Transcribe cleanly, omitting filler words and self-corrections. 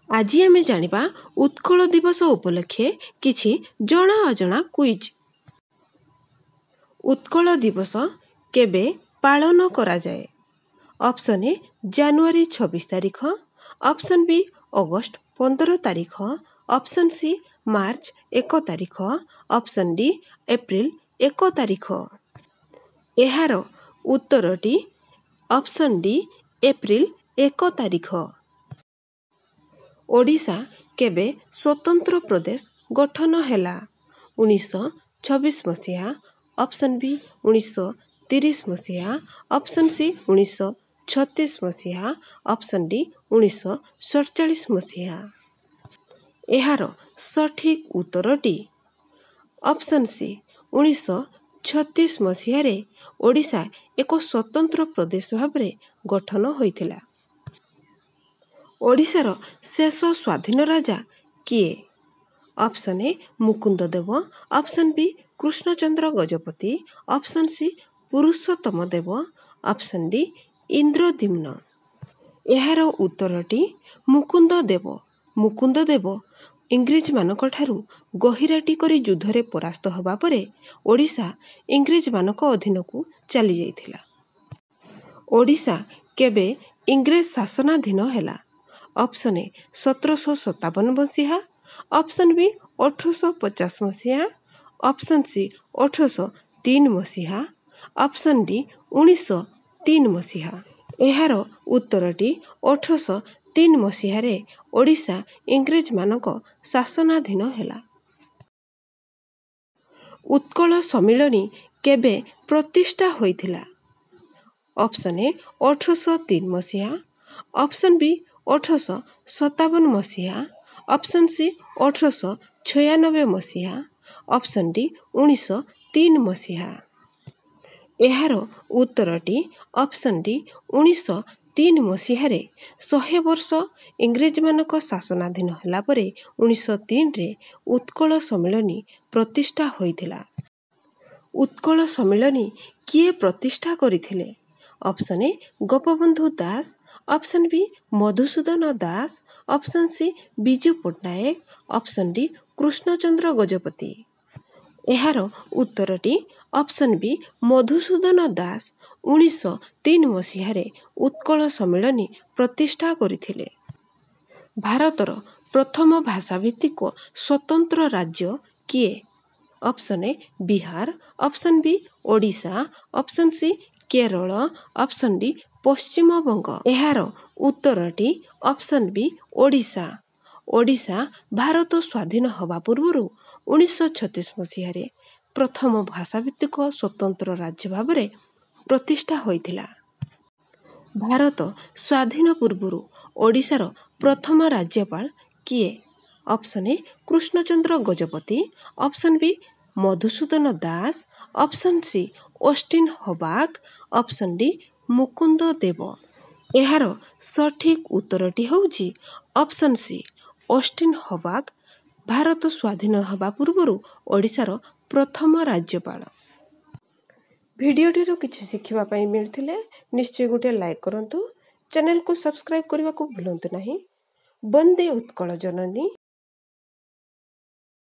ଆଜି ଆମେ ଜାଣିବା ଉତ୍କଳ ଦିବସ ଉପଲକ୍ଷେ କିଛି ଜଣା ଅଜଣା କୁଇଜ୍। ଉତ୍କଳ ଦିବସ କେବେ ପାଳନ କରାଯାଏ? ଅପସନ୍ ଏ ଜାନୁଆରୀ 26 ତାରିଖ, ଅପସନ୍ ବି ଅଗଷ୍ଟ 15 ତାରିଖ, ଅପସନ୍ ସି ମାର୍ଚ୍ଚ 1 ତାରିଖ, ଅପସନ୍ ଡି ଏପ୍ରିଲ 1 ତାରିଖ। ଏହାର ଉତ୍ତରଟି ଅପସନ୍ ଡି ଏପ୍ରିଲ 1 ତାରିଖ। ଓଡ଼ିଶା କେବେ ସ୍ୱତନ୍ତ୍ର ପ୍ରଦେଶ ଗଠନ ହେଲା? 1926 ମସିହା, ଅପସନ୍ ବି 1930 ମସିହା, ଅପସନ୍ ସି 1936 ମସିହା, ଅପସନ୍ ଡି 1947 ମସିହା। ଏହାର ସଠିକ୍ ଉତ୍ତରଟି ଅପସନ୍ ସି 1936 ମସିହାରେ ଓଡ଼ିଶା ଏକ ସ୍ୱତନ୍ତ୍ର ପ୍ରଦେଶ ଭାବରେ ଗଠନ ହୋଇଥିଲା। ଓଡ଼ିଶାର ଶେଷ ସ୍ୱାଧୀନ ରାଜା କିଏ? Option A Mukunda Dev, option B Krishnachandra Gajapati, option C Purushottam Dev, option D Indradyumna. ଏହାର ଉତ୍ତରଟି ମୁକୁନ୍ଦ ଦେବ। ମୁକୁନ୍ଦ ଦେବ ଇଂରେଜମାନଙ୍କ ଠାରୁ ଗହିରାଟି କରି ଯୁଦ୍ଧରେ ପରାସ୍ତ ହେବା ପରେ ଓଡ଼ିଶା ଇଂରେଜମାନଙ୍କ ଅଧୀନକୁ ଚାଲିଯାଇଥିଲା। ଓଡ଼ିଶା କେବେ ଇଂରେଜ ଶାସନାଧୀନ ହେଲା? ଅପସନ୍ ଏ 1757 ମସିହା, ଅପସନ୍ ବି 1850 ମସିହା, ଅପସନ୍ ସି 1803 ମସିହା, ଅପସନ୍ ଡି 1903 ମସିହା। ଏହାର ଉତ୍ତରଟି 1803 ମସିହାରେ ଓଡ଼ିଶା ଇଂରେଜମାନଙ୍କ ଶାସନାଧୀନ ହେଲା। ଉତ୍କଳ ସମ୍ମିଳନୀ କେବେ ପ୍ରତିଷ୍ଠା ହୋଇଥିଲା? ଅପସନ୍ ଏ 1803 ମସିହା, ଅପସନ୍ ବି 1857 ମସିହା, ଅପସନ୍ ସି 1896 ମସିହା, ଅପସନ୍ ଡି 1903 ମସିହା। ଏହାର ଉତ୍ତରଟି ଅପସନ୍ ଡି 1903 ମସିହାରେ 100 ବର୍ଷ ଇଂରେଜମାନଙ୍କ ଶାସନାଧୀନ ହେଲା ପରେ 1903ରେ ଉତ୍କଳ ସମ୍ମିଳନୀ ପ୍ରତିଷ୍ଠା ହୋଇଥିଲା। ଉତ୍କଳ ସମ୍ମିଳନୀ କିଏ ପ୍ରତିଷ୍ଠା କରିଥିଲେ? Option A Gopabandhu Das, option B Madhusudan Das, option C Biju Patnaik, option D Krishnachandra Gajapati. ଏହାର ଉତ୍ତରଟି ଅପସନ୍ ବି ମଧୁସୂଦନ ଦାସ 1903 ମସିହାରେ ଉତ୍କଳ ସମ୍ମିଳନୀ ପ୍ରତିଷ୍ଠା କରିଥିଲେ। ଭାରତର ପ୍ରଥମ ଭାଷାଭିତ୍ତିକ ସ୍ୱତନ୍ତ୍ର ରାଜ୍ୟ କିଏ? ଅପସନ୍ ଏ Bihar, option B Odisha, option C Kerala, option D Paschimbanga. ଏହାର ଉତ୍ତରଟି ଅପସନ୍ ବି ଓଡ଼ିଶା। ଓଡ଼ିଶା ଭାରତ ସ୍ୱାଧୀନ ହେବା ପୂର୍ବରୁ 1936 ମସିହାରେ ପ୍ରଥମ ଭାଷାଭିତ୍ତିକ ସ୍ୱତନ୍ତ୍ର ରାଜ୍ୟ ଭାବରେ ପ୍ରତିଷ୍ଠା ହୋଇଥିଲା। ଭାରତ ସ୍ୱାଧୀନ ପୂର୍ବରୁ ଓଡ଼ିଶାର ପ୍ରଥମ ରାଜ୍ୟପାଳ କିଏ? Option A Krishnachandra Gajapati, option B Madhusudan Das, option C Austin Hubback, option D Mukunda Dev. ଏହାର ସଠିକ୍ ଉତ୍ତରଟି ହେଉଛି option C Austin Hubback Bharat ସ୍ୱାଧୀନ ହେବା ପୂର୍ବରୁ ଓଡ଼ିଶାର ପ୍ରଥମ ରାଜ୍ୟପାଳ। ଭିଡ଼ିଓଟିରୁ କିଛି ଶିଖିବା ପାଇଁ ମିଳିଥିଲେ ନିଶ୍ଚୟ ଗୋଟେ ଲାଇକ୍ କରନ୍ତୁ। ଚ୍ୟାନେଲକୁ ସବସ୍କ୍ରାଇବ୍ କରିବାକୁ ଭୁଲନ୍ତୁ ନାହିଁ। ବନ୍ଦେ ଉତ୍କଳ ଜନନୀ।